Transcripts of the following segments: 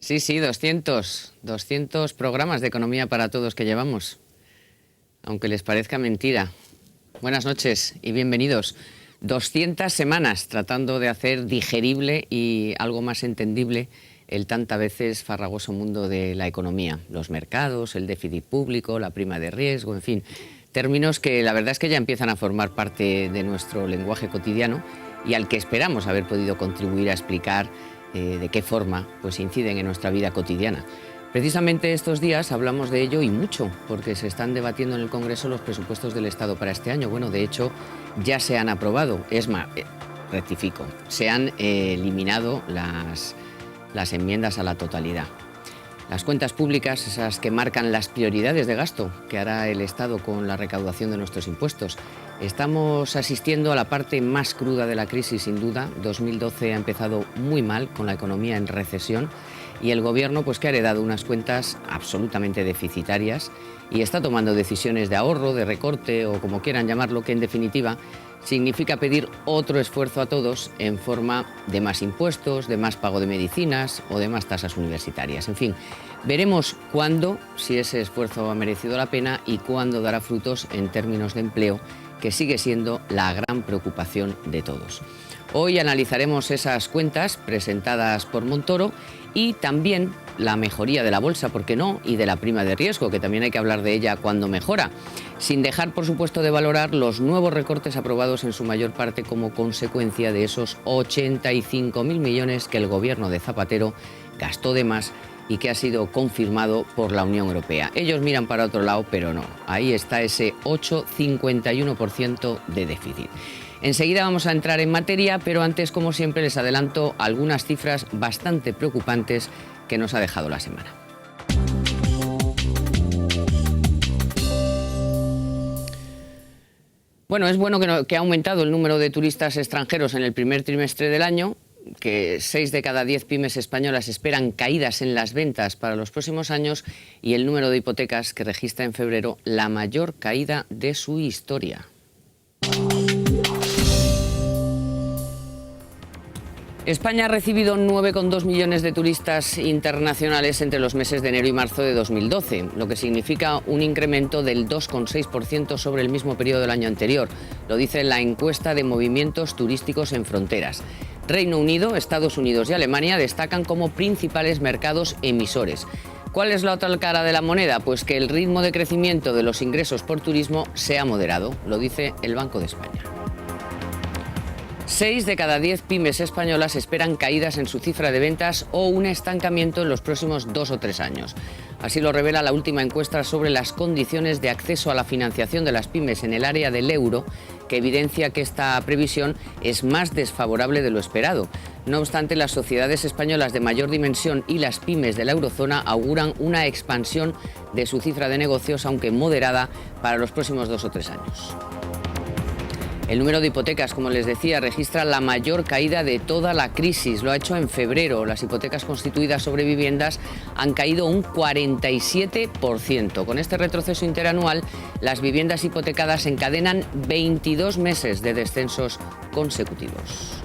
Sí, sí, 200 programas de Economía para Todos que llevamos, aunque les parezca mentira. Buenas noches y bienvenidos. 200 semanas tratando de hacer digerible y algo más entendible el tantas veces farragoso mundo de la economía, los mercados, el déficit público, la prima de riesgo, en fin, términos que la verdad es que ya empiezan a formar parte de nuestro lenguaje cotidiano y al que esperamos haber podido contribuir a explicar de qué forma pues inciden en nuestra vida cotidiana. Precisamente estos días hablamos de ello y mucho, porque se están debatiendo en el Congreso los presupuestos del Estado para este año. Bueno, de hecho, ya se han aprobado. Es más, rectifico, se han eliminado las enmiendas a la totalidad. Las cuentas públicas, esas que marcan las prioridades de gasto que hará el Estado con la recaudación de nuestros impuestos. Estamos asistiendo a la parte más cruda de la crisis, sin duda. 2012 ha empezado muy mal, con la economía en recesión, y el Gobierno pues que ha heredado unas cuentas absolutamente deficitarias y está tomando decisiones de ahorro, de recorte o como quieran llamarlo, que en definitiva significa pedir otro esfuerzo a todos en forma de más impuestos, de más pago de medicinas o de más tasas universitarias. En fin, veremos cuándo, si ese esfuerzo ha merecido la pena y cuándo dará frutos en términos de empleo, que sigue siendo la gran preocupación de todos. Hoy analizaremos esas cuentas presentadas por Montoro y también la mejoría de la bolsa, ¿por qué no?, y de la prima de riesgo, que también hay que hablar de ella cuando mejora, sin dejar, por supuesto, de valorar los nuevos recortes aprobados en su mayor parte como consecuencia de esos 85.000 millones que el gobierno de Zapatero gastó de más y que ha sido confirmado por la Unión Europea. Ellos miran para otro lado, pero no. Ahí está ese 8,51% de déficit. Enseguida vamos a entrar en materia, pero antes, como siempre, les adelanto algunas cifras bastante preocupantes que nos ha dejado la semana. Bueno, es bueno que ha aumentado el número de turistas extranjeros en el primer trimestre del año, que 6 de cada 10 pymes españolas esperan caídas en las ventas para los próximos años y el número de hipotecas que registra en febrero la mayor caída de su historia. España ha recibido 9,2 millones de turistas internacionales entre los meses de enero y marzo de 2012, lo que significa un incremento del 2,6% sobre el mismo periodo del año anterior. Lo dice la encuesta de movimientos turísticos en fronteras. Reino Unido, Estados Unidos y Alemania destacan como principales mercados emisores. ¿Cuál es la otra cara de la moneda? Pues que el ritmo de crecimiento de los ingresos por turismo se ha moderado, lo dice el Banco de España. 6 de cada 10 pymes españolas esperan caídas en su cifra de ventas o un estancamiento en los próximos 2 o 3 años. Así lo revela la última encuesta sobre las condiciones de acceso a la financiación de las pymes en el área del euro, que evidencia que esta previsión es más desfavorable de lo esperado. No obstante, las sociedades españolas de mayor dimensión y las pymes de la eurozona auguran una expansión de su cifra de negocios, aunque moderada, para los próximos 2 o 3 años. El número de hipotecas, como les decía, registra la mayor caída de toda la crisis. Lo ha hecho en febrero. Las hipotecas constituidas sobre viviendas han caído un 47%. Con este retroceso interanual, las viviendas hipotecadas encadenan 22 meses de descensos consecutivos.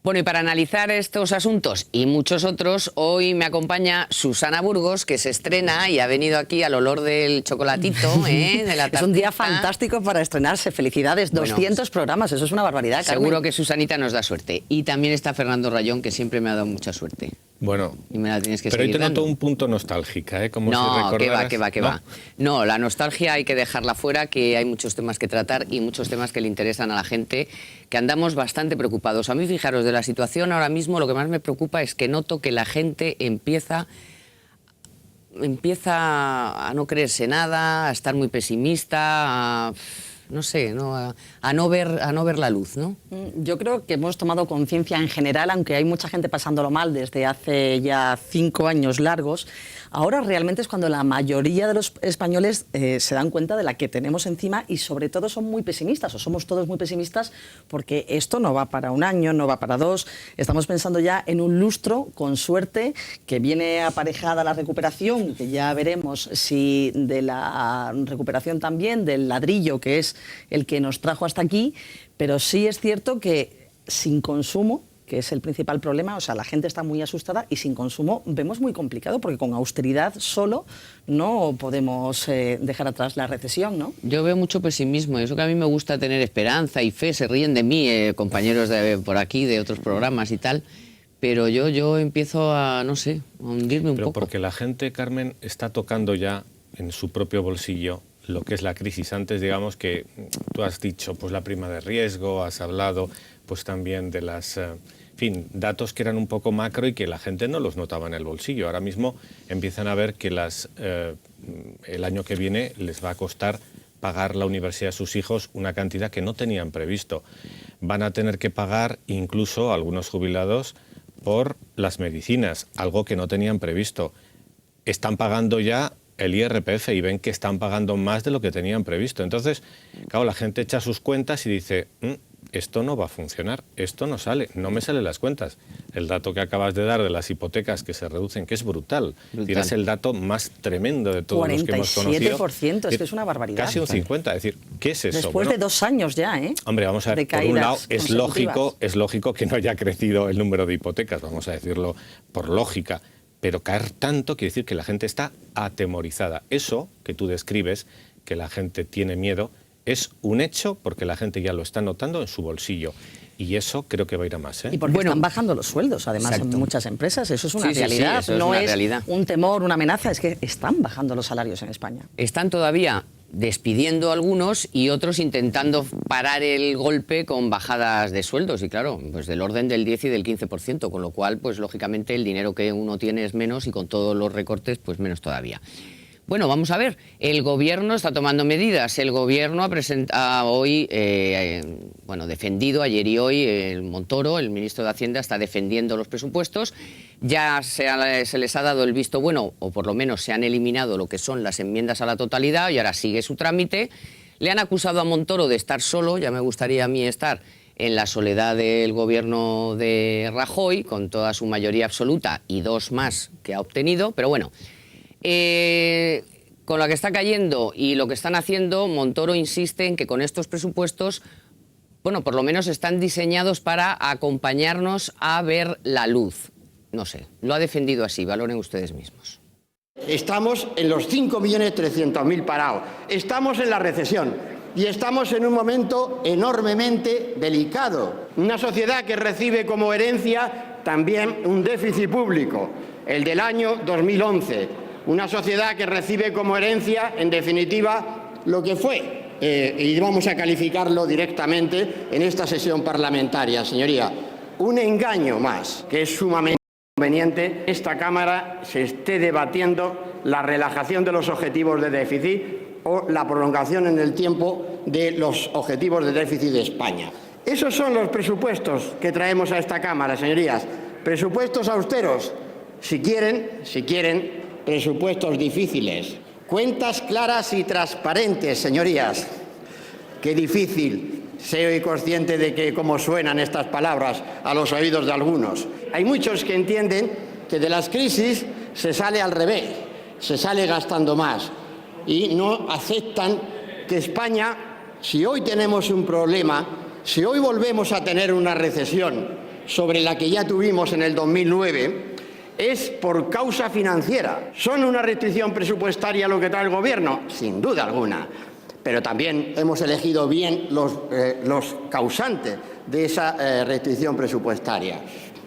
Bueno, y para analizar estos asuntos y muchos otros, hoy me acompaña Susana Burgos, que se estrena y ha venido aquí al olor del chocolatito, de la tartita. Es un día fantástico para estrenarse. Felicidades, 200 programas, eso es una barbaridad, Carmen. Seguro que Susanita nos da suerte. Y también está Fernando Rayón, que siempre me ha dado mucha suerte. Bueno, y me la tienes que pero seguir hoy te noto dando. un punto nostálgica, ¿eh? Como no, si recordaras... que va. No, la nostalgia hay que dejarla fuera, que hay muchos temas que tratar y muchos temas que le interesan a la gente, que andamos bastante preocupados. A mí, fijaros, de la situación ahora mismo, lo que más me preocupa es que noto que la gente empieza a no creerse nada, a estar muy pesimista, no sé, a no ver la luz, ¿no? Yo creo que hemos tomado conciencia en general, aunque hay mucha gente pasándolo mal desde hace ya 5 años largos. Ahora realmente es cuando la mayoría de los españoles se dan cuenta de la que tenemos encima y sobre todo son muy pesimistas, o somos todos muy pesimistas, porque esto no va para un año, no va para 2. Estamos pensando ya en un lustro, con suerte, que viene aparejada la recuperación, que ya veremos si de la recuperación también del ladrillo, que es el que nos trajo hasta aquí, Pero sí es cierto que sin consumo, que es el principal problema, o sea, la gente está muy asustada y sin consumo vemos muy complicado, porque con austeridad solo no podemos dejar atrás la recesión, ¿no? Yo veo mucho pesimismo, y eso que a mí me gusta tener esperanza y fe, se ríen de mí compañeros de por aquí, de otros programas y tal, pero yo empiezo a, no sé, a hundirme un Pero poco. porque la gente, Carmen, está tocando ya en su propio bolsillo lo que es la crisis. Antes, digamos que tú has dicho, pues la prima de riesgo, has hablado pues también de las, en fin, datos que eran un poco macro y que la gente no los notaba en el bolsillo. Ahora mismo empiezan a ver que el año que viene les va a costar pagar la universidad a sus hijos una cantidad que no tenían previsto. Van a tener que pagar incluso algunos jubilados por las medicinas, algo que no tenían previsto. Están pagando ya el IRPF y ven que están pagando más de lo que tenían previsto. Entonces, claro, la gente echa sus cuentas y dice, esto no va a funcionar, esto no sale, no me salen las cuentas. El dato que acabas de dar de las hipotecas que se reducen, que es brutal. Es el dato más tremendo de todos los que hemos conocido. 47%, es que es una barbaridad. Casi un 50%, es decir, ¿qué es eso? Después de 2 años ya, ¿eh? Hombre, vamos a ver, por un lado es lógico que no haya crecido el número de hipotecas, vamos a decirlo por lógica, pero caer tanto quiere decir que la gente está atemorizada. Eso que tú describes, que la gente tiene miedo, es un hecho porque la gente ya lo está notando en su bolsillo. Y eso creo que va a ir a más, ¿eh? Y porque están bajando los sueldos, además, exacto, en muchas empresas. Eso es una sí, realidad, eso es no una es realidad. un temor, una amenaza, es que están bajando los salarios en España. Están todavía despidiendo a algunos y otros intentando parar el golpe con bajadas de sueldos, y claro, pues del orden del 10 y del 15%, con lo cual, pues lógicamente el dinero que uno tiene es menos y con todos los recortes, pues menos todavía. Bueno, vamos a ver, el Gobierno está tomando medidas. El Gobierno ha presentado hoy, defendido ayer y hoy, el Montoro, el ministro de Hacienda, está defendiendo los presupuestos. Ya se les ha dado el visto bueno, o por lo menos se han eliminado lo que son las enmiendas a la totalidad y ahora sigue su trámite. Le han acusado a Montoro de estar solo, ya me gustaría a mí estar en la soledad del Gobierno de Rajoy, con toda su mayoría absoluta y 2 más que ha obtenido, pero bueno. Con la que está cayendo y lo que están haciendo, Montoro insiste en que con estos presupuestos, bueno, por lo menos están diseñados para acompañarnos a ver la luz. No sé, lo ha defendido así, valoren ustedes mismos. Estamos en los 5.300.000 parados, estamos en la recesión y estamos en un momento enormemente delicado. Una sociedad que recibe como herencia también un déficit público, el del año 2011. Una sociedad que recibe como herencia, en definitiva, lo que fue, y vamos a calificarlo directamente en esta sesión parlamentaria, señoría, un engaño más, que es sumamente conveniente que esta Cámara se esté debatiendo la relajación de los objetivos de déficit o la prolongación en el tiempo de los objetivos de déficit de España. Esos son los presupuestos que traemos a esta Cámara, señorías. Presupuestos austeros, si quieren, presupuestos difíciles. Cuentas claras y transparentes, señorías. Qué difícil. Soy consciente de que cómo suenan estas palabras a los oídos de algunos. Hay muchos que entienden que de las crisis se sale al revés, se sale gastando más y no aceptan que España, si hoy tenemos un problema, si hoy volvemos a tener una recesión sobre la que ya tuvimos en el 2009, es por causa financiera. ¿Son una restricción presupuestaria lo que trae el Gobierno? Sin duda alguna. Pero también hemos elegido bien los causantes de esa restricción presupuestaria.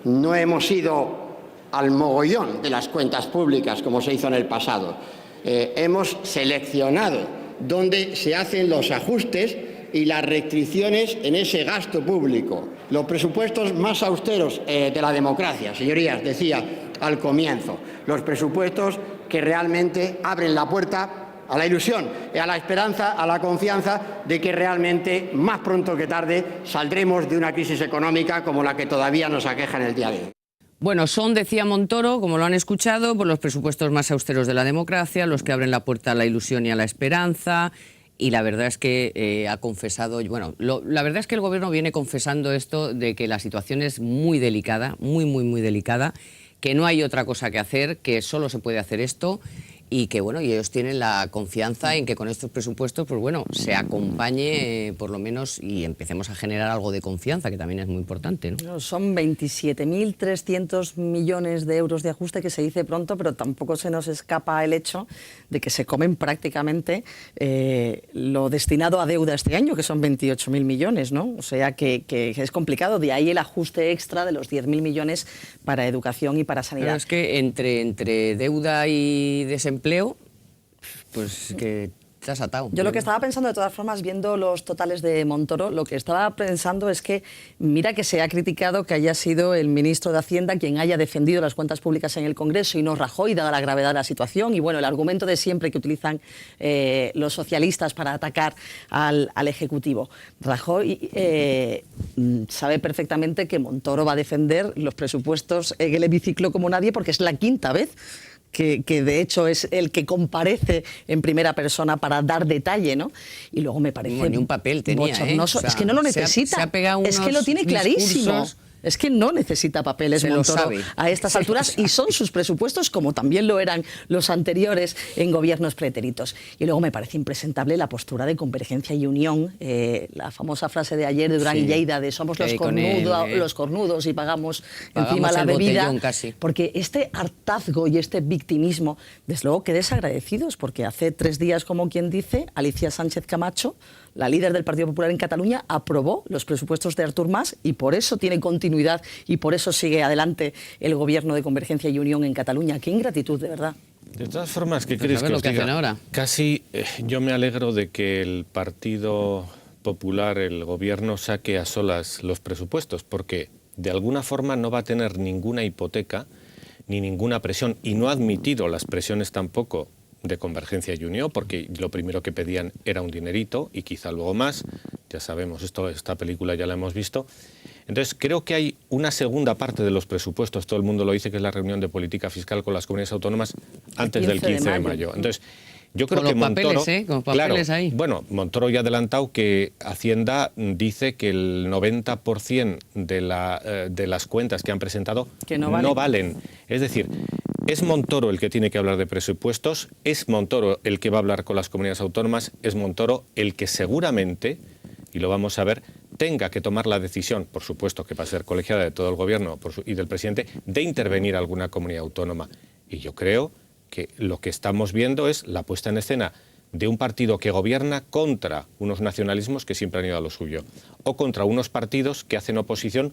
No hemos ido al mogollón de las cuentas públicas como se hizo en el pasado. Hemos seleccionado dónde se hacen los ajustes y las restricciones en ese gasto público. Los presupuestos más austeros de la democracia, señorías, decía al comienzo. Los presupuestos que realmente abren la puerta a la ilusión, a la esperanza, a la confianza de que realmente, más pronto que tarde, saldremos de una crisis económica como la que todavía nos aqueja en el día de hoy. Bueno, son, decía Montoro, como lo han escuchado, por los presupuestos más austeros de la democracia, los que abren la puerta a la ilusión y a la esperanza. Y la verdad es que ha confesado, bueno, la verdad es que el Gobierno viene confesando esto de que la situación es muy delicada, muy delicada, que no hay otra cosa que hacer, que solo se puede hacer esto y que bueno, y ellos tienen la confianza en que con estos presupuestos pues bueno, se acompañe por lo menos y empecemos a generar algo de confianza, que también es muy importante, ¿no? Son 27.300 millones de euros de ajuste, que se dice pronto, pero tampoco se nos escapa el hecho de que se comen prácticamente lo destinado a deuda este año, que son 28.000 millones, ¿no? O sea que es complicado, de ahí el ajuste extra de los 10.000 millones para educación y para sanidad. Pero es que entre deuda y desempleo, pues que te has atado. Yo lo que estaba pensando, de todas formas, viendo los totales de Montoro, lo que estaba pensando es que, mira que se ha criticado que haya sido el ministro de Hacienda quien haya defendido las cuentas públicas en el Congreso y no Rajoy, dada la gravedad de la situación. Y bueno, el argumento de siempre que utilizan los socialistas para atacar al Ejecutivo. Rajoy sabe perfectamente que Montoro va a defender los presupuestos en el hemiciclo como nadie, porque es la quinta vez que de hecho es el que comparece en primera persona para dar detalle, ¿no? Y luego me parece ni un papel tenía, bochornoso. O sea, es que no lo necesita. Se ha pegado es que lo tiene clarísimo. Es que no necesita papeles Montoro a estas alturas, y son sus presupuestos como también lo eran los anteriores en gobiernos pretéritos. Y luego me parece impresentable la postura de Convergencia y Unión, la famosa frase de ayer de Durán y Lleida de somos los cornudos y pagamos encima la bebida, porque este hartazgo y este victimismo, desde luego que desagradecidos, porque hace 3 días, como quien dice, Alicia Sánchez Camacho, la líder del Partido Popular en Cataluña, aprobó los presupuestos de Artur Mas y por eso tiene continuidad y por eso sigue adelante el gobierno de Convergencia y Unión en Cataluña. Qué ingratitud, de verdad. De todas formas, ¿qué crees que os diga? Ahora? Casi yo me alegro de que el Partido Popular, el gobierno, saque a solas los presupuestos, porque de alguna forma no va a tener ninguna hipoteca ni ninguna presión, y no ha admitido las presiones tampoco de Convergencia y Unión, porque lo primero que pedían era un dinerito y quizá luego más. Ya sabemos, esta película ya la hemos visto. Entonces, creo que hay una segunda parte de los presupuestos, todo el mundo lo dice, que es la reunión de política fiscal con las comunidades autónomas antes del 15 de mayo. Entonces, yo creo que Montoro, con papeles ahí. Bueno, Montoro ya ha adelantado que Hacienda dice que el 90% de las cuentas que han presentado no valen. Es decir, es Montoro el que tiene que hablar de presupuestos, es Montoro el que va a hablar con las comunidades autónomas, es Montoro el que seguramente, y lo vamos a ver, tenga que tomar la decisión, por supuesto que va a ser colegiada de todo el gobierno y del presidente, de intervenir a alguna comunidad autónoma. Y yo creo que lo que estamos viendo es la puesta en escena de un partido que gobierna contra unos nacionalismos que siempre han ido a lo suyo, o contra unos partidos que hacen oposición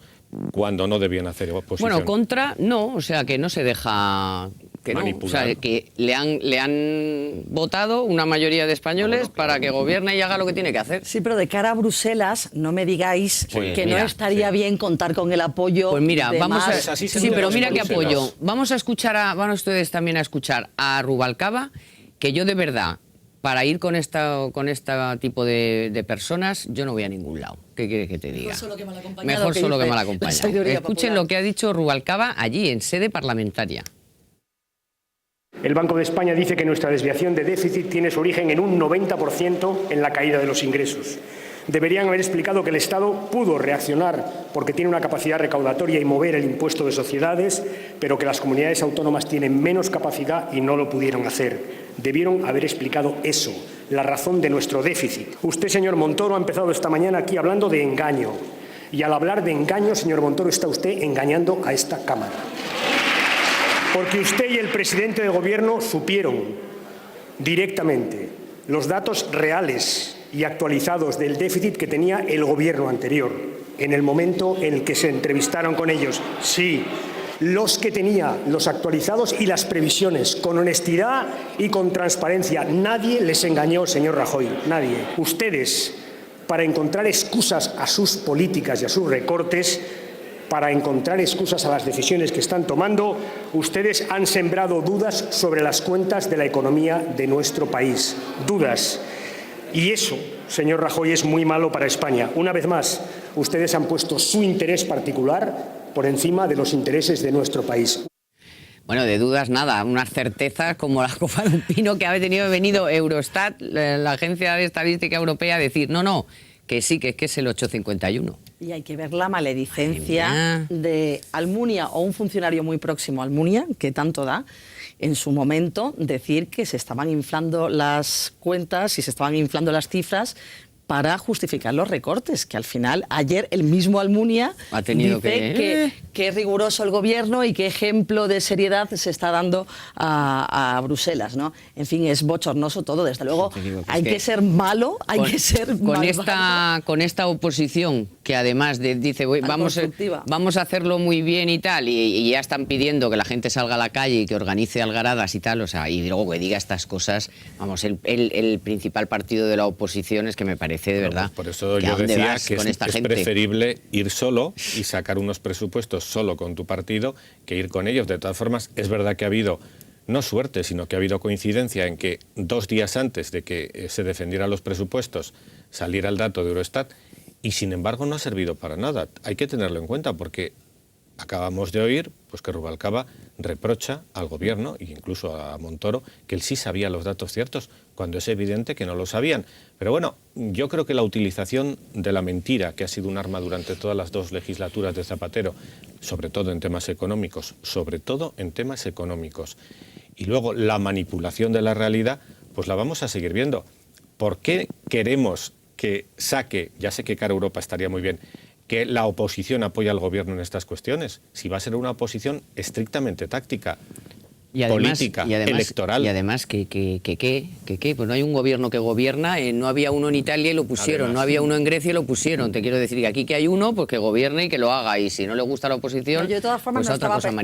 cuando no debían hacer oposición. Bueno, contra no, o sea, que no se deja que manipular. No, o sea, que le han votado una mayoría de españoles para que gobierne y haga lo que tiene que hacer. Sí, pero de cara a Bruselas, no me digáis que no estaría bien contar con el apoyo. Pues mira, de vamos más. Sí, pero mira qué apoyo. Vamos a escuchar van ustedes también a escuchar a Rubalcaba, que yo de verdad, para ir con este tipo de personas, yo no voy a ningún lado. ¿Qué quieres que te diga? Mejor solo que mal acompañado. Escuchen lo que ha dicho Rubalcaba allí, en sede parlamentaria. El Banco de España dice que nuestra desviación de déficit tiene su origen en un 90% en la caída de los ingresos. Deberían haber explicado que el Estado pudo reaccionar porque tiene una capacidad recaudatoria y mover el impuesto de sociedades, pero que las comunidades autónomas tienen menos capacidad y no lo pudieron hacer. Debieron haber explicado eso, la razón de nuestro déficit. Usted, señor Montoro, ha empezado esta mañana aquí hablando de engaño. Y al hablar de engaño, señor Montoro, está usted engañando a esta Cámara. Porque usted y el presidente de Gobierno supieron directamente los datos reales y actualizados del déficit que tenía el Gobierno anterior, en el momento en el que se entrevistaron con ellos. Sí, los que tenía, los actualizados y las previsiones, con honestidad y con transparencia. Nadie les engañó, señor Rajoy, nadie. Ustedes, para encontrar excusas a sus políticas y a sus recortes, para encontrar excusas a las decisiones que están tomando, ustedes han sembrado dudas sobre las cuentas de la economía de nuestro país. Dudas. Y eso, señor Rajoy, es muy malo para España. Una vez más, ustedes han puesto su interés particular por encima de los intereses de nuestro país. Bueno, de dudas nada, unas certezas como la copa de un pino que ha venido Eurostat, la Agencia de Estadística Europea, a decir, no, que sí, que es el 851. Y hay que ver la maledicencia de Almunia o un funcionario muy próximo a Almunia, que tanto da, en su momento decir que se estaban inflando las cuentas y se estaban inflando las cifras para justificar los recortes, que al final ayer el mismo Almunia ha tenido dice que es riguroso el gobierno y qué ejemplo de seriedad se está dando a Bruselas, ¿no? En fin, es bochornoso todo, desde luego. Hay que ser malo, hay que ser malvado. Con esta oposición que además dice vamos a hacerlo muy bien y tal, y ya están pidiendo que la gente salga a la calle y que organice algaradas y tal, o sea, y luego que diga estas cosas, vamos, el principal partido de la oposición es que me parece de verdad. Por eso yo decía que es preferible ir solo y sacar unos presupuestos solo con tu partido que ir con ellos. De todas formas, es verdad que ha habido, no suerte, sino que ha habido coincidencia en que 2 días antes de que se defendieran los presupuestos saliera el dato de Eurostat y sin embargo no ha servido para nada. Hay que tenerlo en cuenta porque acabamos de oír pues que Rubalcaba reprocha al gobierno e incluso a Montoro que él sí sabía los datos ciertos, cuando es evidente que no lo sabían. Pero bueno, yo creo que la utilización de la mentira, que ha sido un arma durante todas las 2 legislaturas de Zapatero, sobre todo en temas económicos, y luego la manipulación de la realidad, pues la vamos a seguir viendo. ¿Por qué queremos que saque, ya sé que cara a Europa estaría muy bien, que la oposición apoya al gobierno en estas cuestiones? Si va a ser una oposición estrictamente táctica, política, electoral. Y además, pues no hay un gobierno que gobierna, no había uno en Italia y lo pusieron, Además, no había uno en Grecia y lo pusieron. Te quiero decir que aquí que hay uno, pues que gobierne y que lo haga, y si no le gusta la oposición, yo de todas formas pues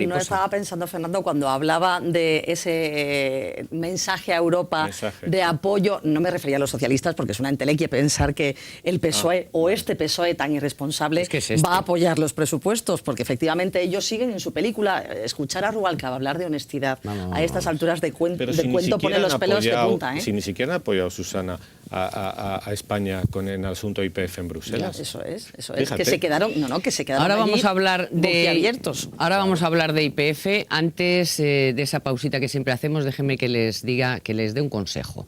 no estaba pensando, Fernando, cuando hablaba de ese mensaje a Europa de apoyo, no me refería a los socialistas, porque es una entelequia pensar que el PSOE o este PSOE tan irresponsable va a apoyar los presupuestos, porque efectivamente ellos siguen en su película. Escuchar a Rubalcaba hablar de honestidad a estas alturas de cuento pone los pelos de punta. Si ni siquiera han apoyado, Susana, a España con el asunto IPF en Bruselas. Eso es, que se quedaron, Ahora vamos a hablar boquiabiertos. Ahora vamos a hablar de IPF. Antes de esa pausita que siempre hacemos, déjenme que les dé un consejo.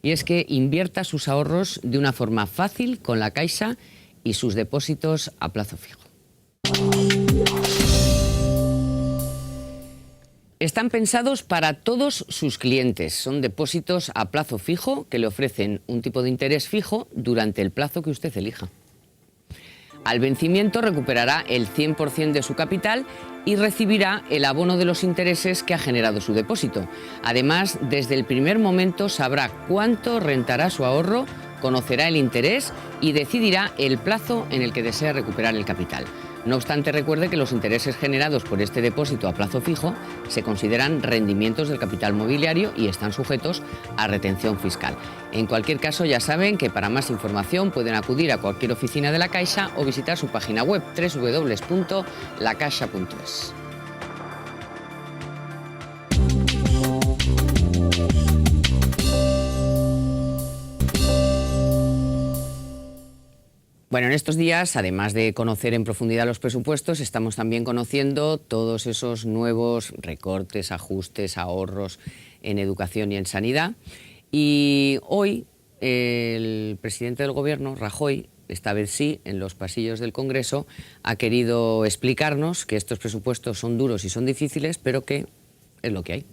Y es que invierta sus ahorros de una forma fácil con la Caixa y sus depósitos a plazo fijo. Están pensados para todos sus clientes. Son depósitos a plazo fijo que le ofrecen un tipo de interés fijo durante el plazo que usted elija. Al vencimiento recuperará el 100% de su capital y recibirá el abono de los intereses que ha generado su depósito. Además, desde el primer momento sabrá cuánto rentará su ahorro, conocerá el interés y decidirá el plazo en el que desea recuperar el capital. No obstante, recuerde que los intereses generados por este depósito a plazo fijo se consideran rendimientos del capital mobiliario y están sujetos a retención fiscal. En cualquier caso, ya saben que para más información pueden acudir a cualquier oficina de la Caixa o visitar su página web www.lacaixa.es. Bueno, en estos días, además de conocer en profundidad los presupuestos, estamos también conociendo todos esos nuevos recortes, ajustes, ahorros en educación y en sanidad. Y hoy el presidente del Gobierno, Rajoy, esta vez sí, en los pasillos del Congreso, ha querido explicarnos que estos presupuestos son duros y son difíciles, pero que es lo que hay.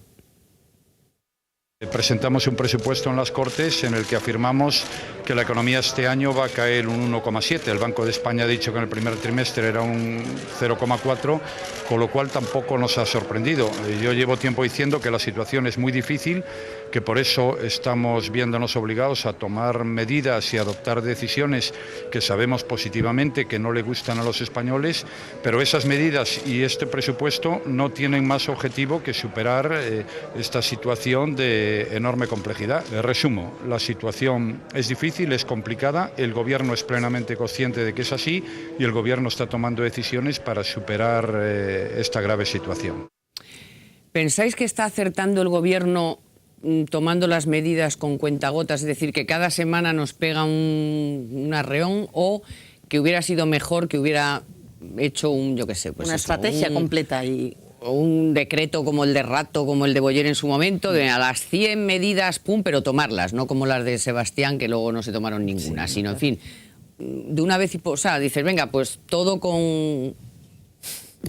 Presentamos un presupuesto en las Cortes en el que afirmamos que la economía este año va a caer un 1,7. El Banco de España ha dicho que en el primer trimestre era un 0,4, con lo cual tampoco nos ha sorprendido. Yo llevo tiempo diciendo que la situación es muy difícil, que por eso estamos viéndonos obligados a tomar medidas y adoptar decisiones que sabemos positivamente que no le gustan a los españoles, pero esas medidas y este presupuesto no tienen más objetivo que superar esta situación de enorme complejidad. Resumo, la situación es difícil, es complicada, el Gobierno es plenamente consciente de que es así y el Gobierno está tomando decisiones para superar esta grave situación. ¿Pensáis que está acertando el Gobierno tomando las medidas con cuentagotas, es decir, que cada semana nos pega un arreón, o que hubiera sido mejor que hubiera hecho una estrategia completa y un decreto como el de Rato, como el de Boyer en su momento, de a las 100 medidas, pum, pero tomarlas, no como las de Sebastián, que luego no se tomaron ninguna, sino, en fin, de una vez y dices, venga, pues todo con...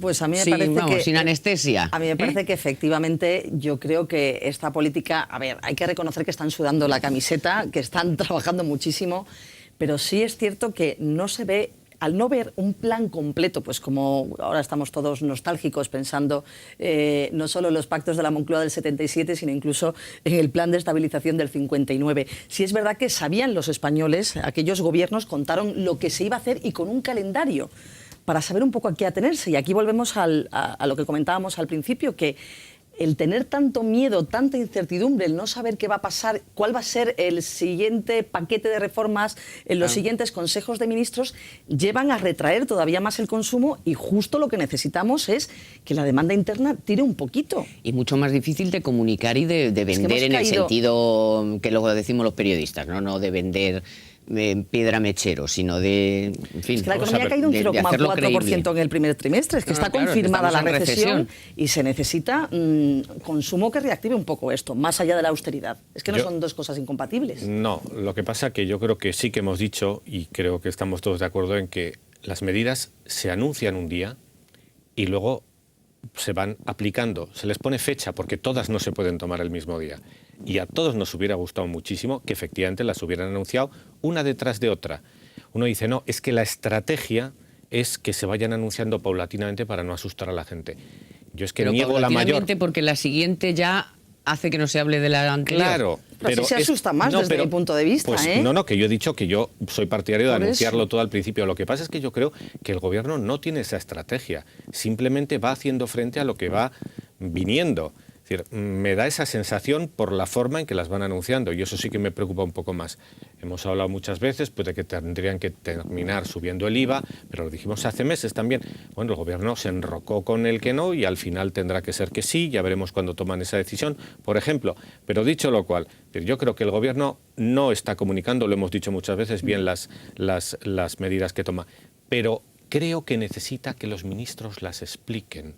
Pues a mí me sí, parece vamos, que... sin anestesia. A mí me parece que efectivamente yo creo que esta política... A ver, hay que reconocer que están sudando la camiseta, que están trabajando muchísimo, pero sí es cierto que no se ve... Al no ver un plan completo, pues como ahora estamos todos nostálgicos pensando no solo en los pactos de la Moncloa del 77, sino incluso en el plan de estabilización del 59. Sí es verdad que sabían los españoles, aquellos gobiernos contaron lo que se iba a hacer y con un calendario para saber un poco a qué atenerse. Y aquí volvemos a lo que comentábamos al principio, que el tener tanto miedo, tanta incertidumbre, el no saber qué va a pasar, cuál va a ser el siguiente paquete de reformas en los siguientes consejos de ministros, llevan a retraer todavía más el consumo y justo lo que necesitamos es que la demanda interna tire un poquito. Y mucho más difícil de comunicar y de vender en el sentido que luego decimos los periodistas, no de vender piedra mechero, sino de... En fin, es que la economía ha caído un 0,4% en el primer trimestre, es que está confirmada la recesión y se necesita consumo que reactive un poco esto, más allá de la austeridad. Es que no son dos cosas incompatibles. No, lo que pasa que yo creo que sí que hemos dicho, y creo que estamos todos de acuerdo en que las medidas se anuncian un día y luego se van aplicando, se les pone fecha, porque todas no se pueden tomar el mismo día. Y a todos nos hubiera gustado muchísimo que efectivamente las hubieran anunciado una detrás de otra. Uno dice, no, es que la estrategia es que se vayan anunciando paulatinamente para no asustar a la gente. Yo es que niego la mayor... porque la siguiente ya hace que no se hable de la anterior. Claro. Pero sí se asusta más desde mi punto de vista, pues, No, que yo he dicho que yo soy partidario de anunciarlo todo al principio. Lo que pasa es que yo creo que el gobierno no tiene esa estrategia. Simplemente va haciendo frente a lo que va viniendo. Es decir, me da esa sensación por la forma en que las van anunciando y eso sí que me preocupa un poco más. Hemos hablado muchas veces pues, de que tendrían que terminar subiendo el IVA, pero lo dijimos hace meses también. Bueno, el gobierno se enrocó con el que no y al final tendrá que ser que sí, ya veremos cuándo toman esa decisión, por ejemplo. Pero dicho lo cual, yo creo que el gobierno no está comunicando, lo hemos dicho muchas veces, bien las medidas que toma, pero creo que necesita que los ministros las expliquen.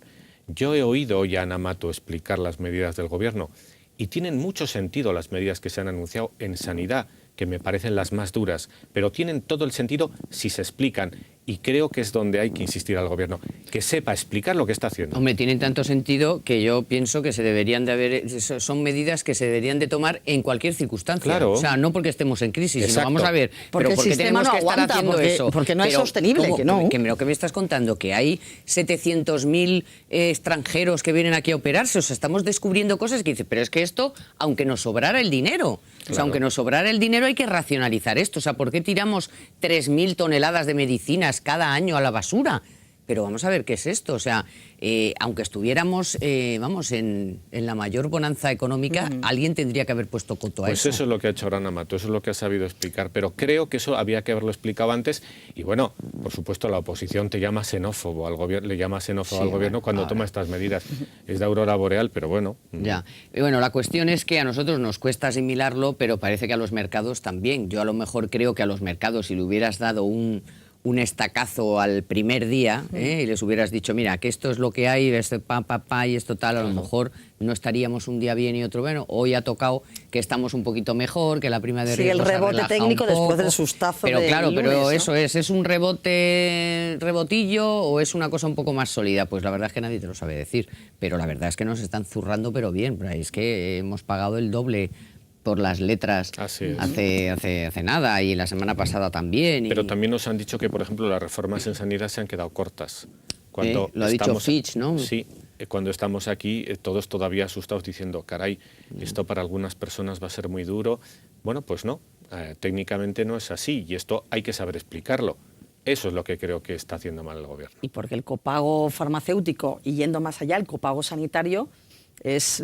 Yo he oído hoy a Ana Mato explicar las medidas del gobierno y tienen mucho sentido las medidas que se han anunciado en sanidad, que me parecen las más duras, pero tienen todo el sentido si se explican y creo que es donde hay que insistir al gobierno, que sepa explicar lo que está haciendo. Hombre, tienen tanto sentido que yo pienso que se deberían de haber, son medidas que se deberían de tomar en cualquier circunstancia. Claro. O sea, no porque estemos en crisis, Exacto. sino vamos a ver, porque pero ¿por qué tenemos no que estar aguanta, haciendo eso? Porque no es sostenible, que no. Lo que me estás contando, que hay 700.000 extranjeros que vienen aquí a operarse, o sea, estamos descubriendo cosas que dices, pero es que esto, aunque nos sobrara el dinero, o sea, aunque nos sobrara el dinero hay que racionalizar esto, o sea, ¿por qué tiramos 3.000 toneladas de medicinas cada año a la basura? Pero vamos a ver qué es esto, o sea, aunque estuviéramos, en la mayor bonanza económica, alguien tendría que haber puesto coto a eso. Pues eso es lo que ha hecho Ana Mato, eso es lo que ha sabido explicar, pero creo que eso había que haberlo explicado antes y bueno, por supuesto la oposición te llama xenófobo al gobierno, le llama xenófobo al gobierno cuando toma estas medidas. Es de aurora boreal, pero bueno. Ya, y bueno, la cuestión es que a nosotros nos cuesta asimilarlo, pero parece que a los mercados también. Yo a lo mejor creo que a los mercados, si le hubieras dado un estacazo al primer día y les hubieras dicho, mira, que esto es lo que hay, esto y esto tal, a lo mejor no estaríamos un día bien y otro bueno. Hoy ha tocado que estamos un poquito mejor, que la prima de riesgo el rebote técnico después del sustazo pero del claro, lunes, pero ¿no? eso es un rebotillo o es una cosa un poco más sólida. Pues la verdad es que nadie te lo sabe decir, pero la verdad es que nos están zurrando pero bien, pero es que hemos pagado el doble por las letras hace nada y la semana pasada también. Pero también nos han dicho que, por ejemplo, las reformas en sanidad se han quedado cortas. Lo ha dicho Fitch, ¿no? Sí, cuando estamos aquí todos todavía asustados diciendo, caray, esto para algunas personas va a ser muy duro. Bueno, pues no, técnicamente no es así y esto hay que saber explicarlo. Eso es lo que creo que está haciendo mal el gobierno. Y porque el copago farmacéutico y yendo más allá, el copago sanitario es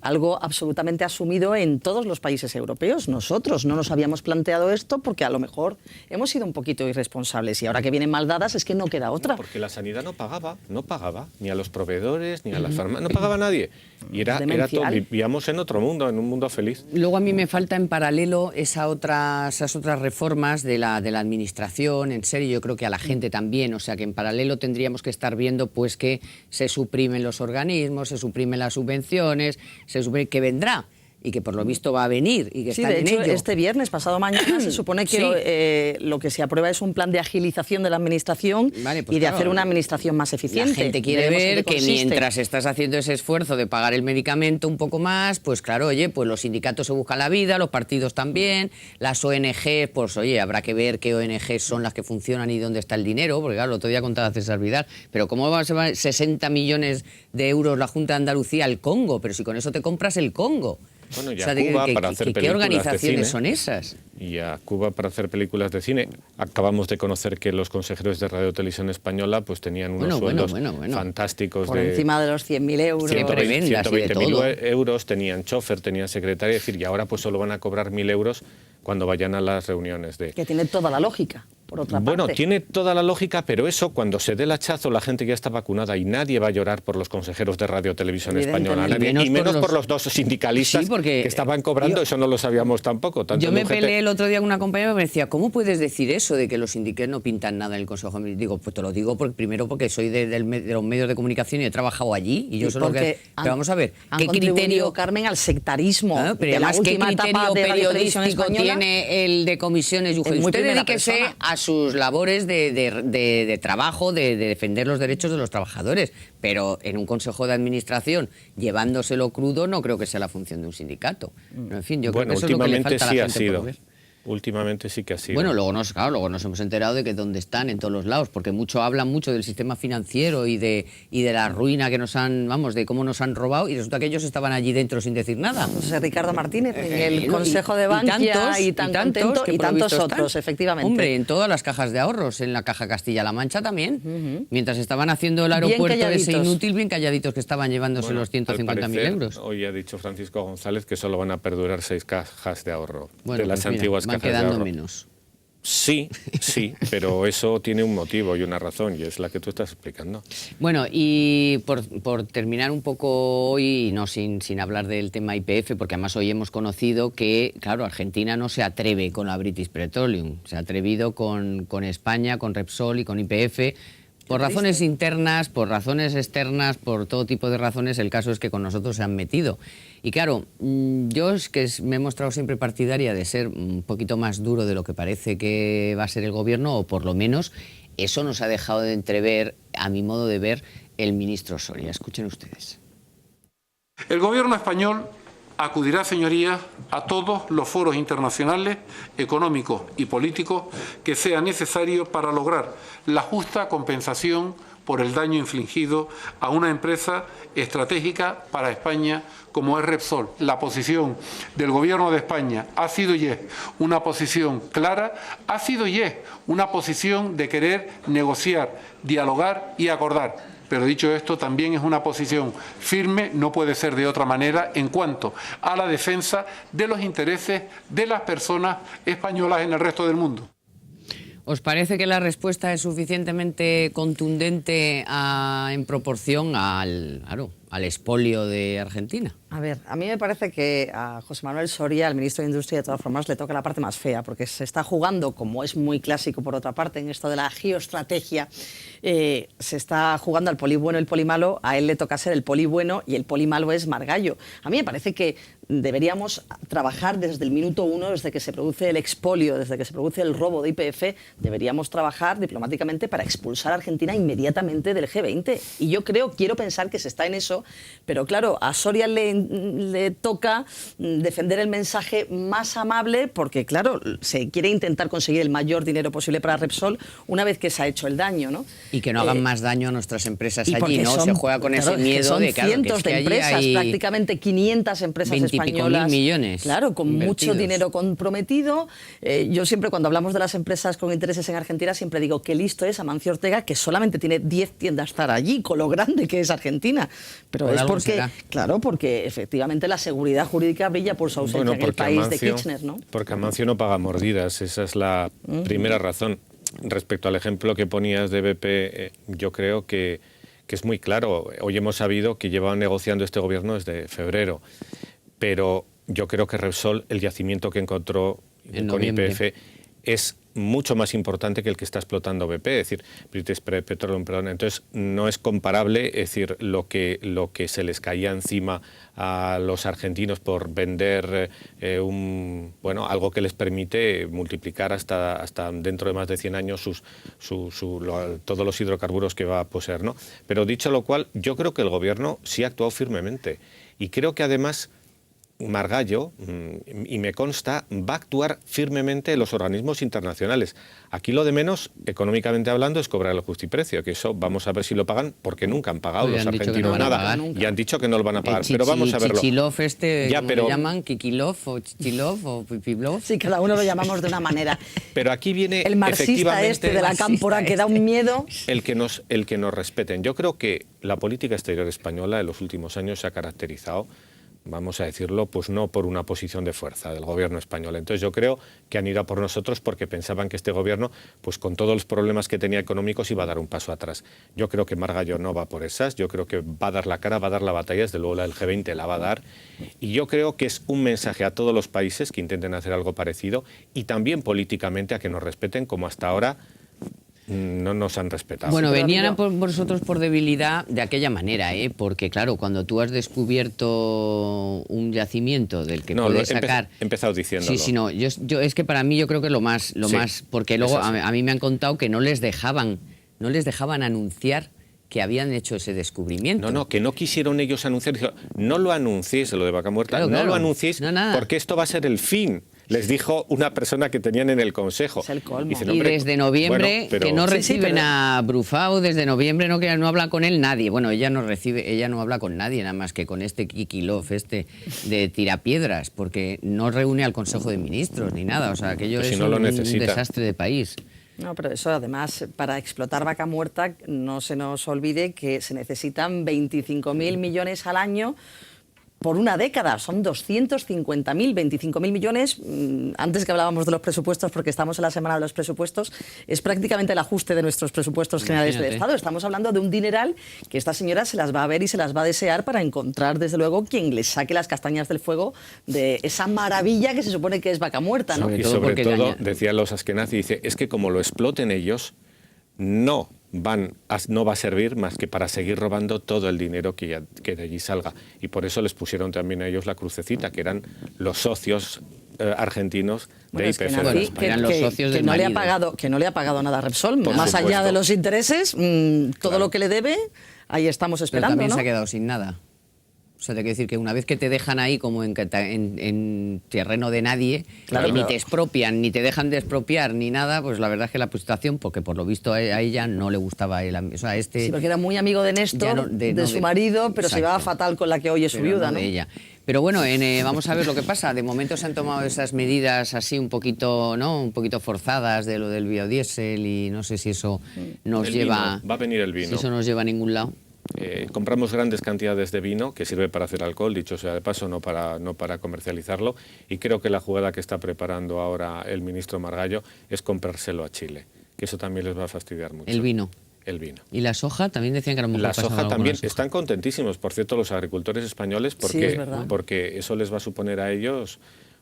algo absolutamente asumido en todos los países europeos. Nosotros no nos habíamos planteado esto porque a lo mejor hemos sido un poquito irresponsables y ahora que vienen mal dadas es que no queda otra. Porque la sanidad no pagaba ni a los proveedores, ni a las farmacias, no pagaba a nadie. Y era todo, vivíamos en otro mundo, en un mundo feliz. Luego a mí me falta en paralelo esas otras reformas de la administración, en serio, yo creo que a la gente también, o sea que en paralelo tendríamos que estar viendo pues que se suprimen los organismos, se suprimen las subvenciones, se supone que vendrá. y que por lo visto va a venir y que Sí, están de en hecho, ello. este viernes, pasado mañana, se supone que Sí. lo que se aprueba es un plan de agilización de la administración Vale, pues y de claro, hacer una administración más eficiente. La gente quiere Veremos en ver qué que consiste. mientras estás haciendo ese esfuerzo de pagar el medicamento un poco más, pues claro, oye, pues los sindicatos se buscan la vida, los partidos también, las ONG, pues oye, habrá que ver qué ONG son las que funcionan y dónde está el dinero, porque claro, el otro día contaba César Vidal, pero ¿cómo va a ser 60 millones de euros la Junta de Andalucía al Congo? Pero si con eso te compras el Congo. Bueno, y O sea, a Cuba para hacer ¿qué películas de organizaciones cine. son esas? Y a Cuba para hacer películas de cine. Acabamos de conocer que los consejeros de Radio Televisión Española pues tenían unos sueldos fantásticos. Por encima de los 100.000 euros. Qué tremendas y de 120.000 todo. euros, tenían chofer, tenían secretaria, es decir, y ahora pues solo van a cobrar 1.000 euros cuando vayan a las reuniones de... Que tiene toda la lógica, por otra Bueno, parte. tiene toda la lógica, pero eso, cuando se dé el hachazo, la gente ya está vacunada y nadie va a llorar por los consejeros de Radio Televisión Española. Evidentemente. Y menos por los dos sindicalistas Sí, porque que estaban cobrando, eso no lo sabíamos tampoco. Tanto Yo me en UGT. peleé el otro día con una compañera que me decía, ¿cómo puedes decir eso de que los sindicatos no pintan nada en el Consejo? Digo, pues te lo digo primero porque soy de los medios de comunicación y he trabajado allí y yo sé lo que... Pero vamos a ver, han ¿qué contribuido, criterio... Carmen, al sectarismo Ah, pero de la además, ¿qué última etapa criterio de Radio Televisión periodístico Española? tiene el de comisiones? En muy Usted primera dedíquese persona. a sus labores de trabajo, de defender los derechos de los trabajadores, pero en un consejo de administración, llevándoselo crudo, no creo que sea la función de un sindicato. Pero, en fin, yo creo Bueno, que eso es lo que le últimamente falta a sí la ha gente por sido. ver. Últimamente sí que ha sido. Bueno, luego nos hemos enterado de que dónde están en todos los lados, porque hablan mucho del sistema financiero y de la ruina que nos han, vamos, de cómo nos han robado, y resulta que ellos estaban allí dentro sin decir nada. José Ricardo Martínez, en el Y- Consejo de y Bankia tantos, y tan tantos contento, que y por lo tantos visto otros, están. efectivamente. Hombre, en todas las cajas de ahorros, en la Caja Castilla-La Mancha también. Mientras estaban haciendo el aeropuerto ese calladitos. inútil, bien calladitos que estaban llevándose Bueno, los al 150.000 parecer, euros. Hoy ha dicho Francisco González que solo van a perdurar 6 cajas de ahorro Bueno, de las pues mira, antiguas van cajas de quedando ahorro. menos. Sí, pero eso tiene un motivo y una razón, y es la que tú estás explicando. Bueno, y por terminar un poco hoy, no sin hablar del tema YPF, porque además hoy hemos conocido que, claro, Argentina no se atreve con la British Petroleum, se ha atrevido con España, con Repsol y con YPF, por razones internas, por razones externas, por todo tipo de razones. El caso es que con nosotros se han metido. Y claro, yo es que me he mostrado siempre partidaria de ser un poquito más duro de lo que parece que va a ser el gobierno, o por lo menos eso nos ha dejado de entrever, a mi modo de ver, el ministro Soria. Escuchen ustedes. El Gobierno español acudirá, señorías, a todos los foros internacionales, económicos y políticos que sea necesario para lograr la justa compensación por el daño infligido a una empresa estratégica para España como es Repsol. La posición del Gobierno de España ha sido y es una posición clara, ha sido y es una posición de querer negociar, dialogar y acordar. Pero dicho esto, también es una posición firme, no puede ser de otra manera, en cuanto a la defensa de los intereses de las personas españolas en el resto del mundo. ¿Os parece que la respuesta es suficientemente contundente en proporción al expolio de Argentina? A ver, a mí me parece que a José Manuel Soria, el ministro de Industria, de todas formas, le toca la parte más fea, porque se está jugando, como es muy clásico por otra parte, en esto de la geoestrategia, se está jugando al poli bueno y el poli malo, a él le toca ser el poli bueno y el poli malo es Margallo. A mí me parece que deberíamos trabajar desde el minuto uno, desde que se produce el expolio, desde que se produce el robo de YPF, deberíamos trabajar diplomáticamente para expulsar a Argentina inmediatamente del G20. Y yo quiero pensar que se está en eso, pero claro, a Soria le toca defender el mensaje más amable porque, claro, se quiere intentar conseguir el mayor dinero posible para Repsol una vez que se ha hecho el daño, ¿no? Y que no hagan más daño a nuestras empresas Y allí, porque ¿no? Se juega con ese claro, miedo son de, claro, cientos que es que de allí empresas, hay prácticamente 500 empresas 20 y pico españolas. mil millones Claro, con mucho invertidos. dinero comprometido. Yo siempre, cuando hablamos de las empresas con intereses en Argentina, siempre digo que listo es Amancio Ortega, que solamente tiene 10 tiendas estar allí, con lo grande que es Argentina. Pero Por es algo porque, será. claro, porque efectivamente la seguridad jurídica brilla por su ausencia en el país de Kirchner, ¿no? Porque Amancio no paga mordidas, esa es la primera razón. Respecto al ejemplo que ponías de BP, yo creo que es muy claro. Hoy hemos sabido que llevaban negociando este gobierno desde febrero, pero yo creo que Repsol, el yacimiento que encontró En con noviembre. YPF, es mucho más importante que el que está explotando BP, es decir, British Petroleum, perdón. Entonces no es comparable, es decir, lo que se les caía encima a los argentinos por vender algo que les permite multiplicar hasta dentro de más de 100 años todos los hidrocarburos que va a poseer, ¿no? Pero dicho lo cual, yo creo que el gobierno sí ha actuado firmemente y creo que además Margallo, y me consta, va a actuar firmemente en los organismos internacionales. Aquí lo de menos, económicamente hablando, es cobrar el justiprecio, que eso vamos a ver si lo pagan, porque nunca han pagado los argentinos nada. Y han dicho que no lo van a pagar, pero vamos a verlo. Chichilov lo llaman, Kikilov o Chichilov o Pipiblov. Sí, cada uno lo llamamos de una manera. Pero aquí viene el marxista de la cámpora que da un miedo. El que nos respeten. Yo creo que la política exterior española en los últimos años se ha caracterizado, vamos a decirlo, pues no por una posición de fuerza del gobierno español. Entonces yo creo que han ido a por nosotros porque pensaban que este gobierno, pues con todos los problemas que tenía económicos, iba a dar un paso atrás. Yo creo que Margallo no va por esas, yo creo que va a dar la cara, va a dar la batalla, desde luego la del G20 la va a dar, y yo creo que es un mensaje a todos los países que intenten hacer algo parecido y también políticamente a que nos respeten, como hasta ahora no nos han respetado. Bueno, venían a por vosotros por debilidad de aquella manera, porque claro, cuando tú has descubierto un yacimiento del que puedes sacar... He empezado diciéndolo. Sí, no, yo es que para mí yo creo que es lo más, porque luego a mí me han contado que no les dejaban anunciar que habían hecho ese descubrimiento. No, que no quisieron ellos anunciar. Dijeron, no lo anunciéis, lo de Vaca Muerta, no lo anunciéis porque esto va a ser el fin. Les dijo una persona que tenían en el Consejo. Es el colmo. Dice, y desde noviembre que no reciben a Brufau, desde noviembre no habla con él nadie. Bueno, ella no habla con nadie, nada más que con este Kikilov, de tirapiedras, porque no reúne al Consejo de Ministros ni nada. O sea, aquello es un desastre de país. No, pero eso además, para explotar Vaca Muerta, no se nos olvide que se necesitan 25.000 millones al año por una década. Son 250.000, 25.000 millones. Antes que hablábamos de los presupuestos, porque estamos en la semana de los presupuestos, es prácticamente el ajuste de nuestros presupuestos generales del Estado. Estamos hablando de un dineral que esta señora se las va a ver y se las va a desear para encontrar, desde luego, quien les saque las castañas del fuego de esa maravilla que se supone que es Vaca Muerta, ¿no? Y sobre todo, decían los Askenazi, dice, es que como lo exploten ellos, no va a servir más que para seguir robando todo el dinero que de allí salga. Y por eso les pusieron también a ellos la crucecita, que eran los socios argentinos de YPF. Eran los socios del marido. Que no le ha pagado nada a Repsol, más allá de los intereses, todo lo que le debe, ahí estamos esperando. Pero también ¿no? se ha quedado sin nada. O sea, te quiero decir que una vez que te dejan ahí como en terreno de nadie, ni te expropian, ni te dejan de expropiar, ni nada, pues la verdad es que la situación, porque por lo visto a ella no le gustaba él. O sea, sí, porque era muy amigo de Néstor, de su marido, pero exacto, se llevaba fatal con la que hoy es su viuda, ¿no? De ella. Pero bueno, vamos a ver lo que pasa. De momento se han tomado esas medidas así un poquito forzadas de lo del biodiesel y no sé si eso nos lleva... Va a venir el vino. Si eso nos lleva a ningún lado. Compramos grandes cantidades de vino que sirve para hacer alcohol, dicho sea de paso, no para comercializarlo, y creo que la jugada que está preparando ahora el ministro Margallo es comprárselo a Chile, que eso también les va a fastidiar mucho. El vino. El vino. ¿Y la soja? También decían que era muy La soja también. Están contentísimos, por cierto, los agricultores españoles, porque eso les va a suponer a ellos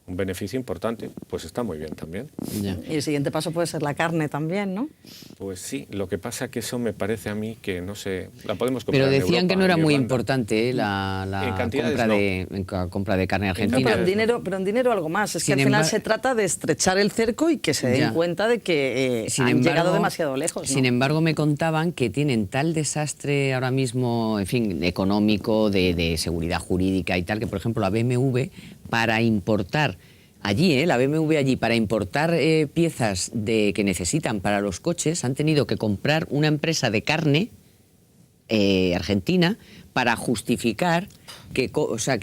un beneficio importante. Pues está muy bien también. Ya. Y el siguiente paso puede ser la carne también, ¿no? Pues sí, lo que pasa que eso me parece a mí que, no sé, la podemos comprar. Pero decían en Europa, que no era muy Irlanda. importante la compra de carne argentina. No, pero en dinero algo más. Es que al final se trata de estrechar el cerco y que se den cuenta de que han llegado demasiado lejos, ¿no? Sin embargo, me contaban que tienen tal desastre ahora mismo, en fin, económico, de seguridad jurídica y tal, que por ejemplo la BMW para importar allí, la BMW allí, para importar piezas que necesitan para los coches, han tenido que comprar una empresa de carne argentina para justificar que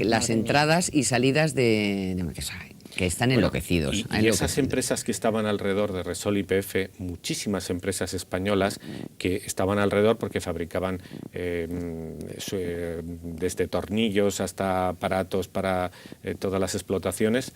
las entradas y salidas que están enloquecidos. Y esas empresas que estaban alrededor de Repsol y YPF, muchísimas empresas españolas que estaban alrededor porque fabricaban desde tornillos hasta aparatos para todas las explotaciones.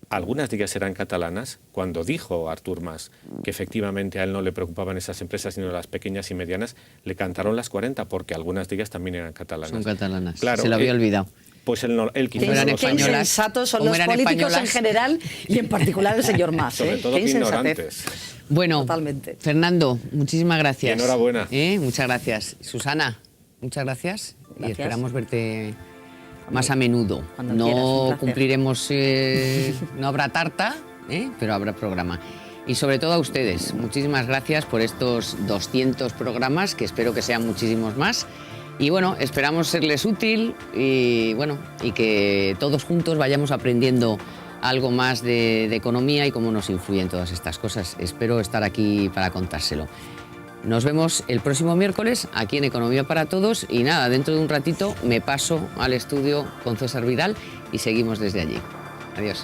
Algunas de ellas eran catalanas. Cuando dijo Artur Mas que efectivamente a él no le preocupaban esas empresas sino las pequeñas y medianas, le cantaron las 40 porque algunas de ellas también eran catalanas. Son catalanas, claro, se lo había olvidado. Pues él quizás Eran no lo Qué sabía. insensatos son como los eran políticos en españolas. general y en particular el señor Mas. Sobre todo Qué que insensatez. ignorantes. Bueno, Totalmente. Fernando, muchísimas gracias. Y enhorabuena. Muchas gracias. Susana, muchas gracias. Y Gracias. esperamos verte más a menudo. Cuando quieras, un No placer. cumpliremos, no habrá tarta, pero habrá programa. Y sobre todo a ustedes, muchísimas gracias por estos 200 programas, que espero que sean muchísimos más. Y bueno, esperamos serles útil y bueno, y que todos juntos vayamos aprendiendo algo más de economía y cómo nos influyen todas estas cosas. Espero estar aquí para contárselo. Nos vemos el próximo miércoles aquí en Economía para Todos y nada, dentro de un ratito me paso al estudio con César Vidal y seguimos desde allí. Adiós.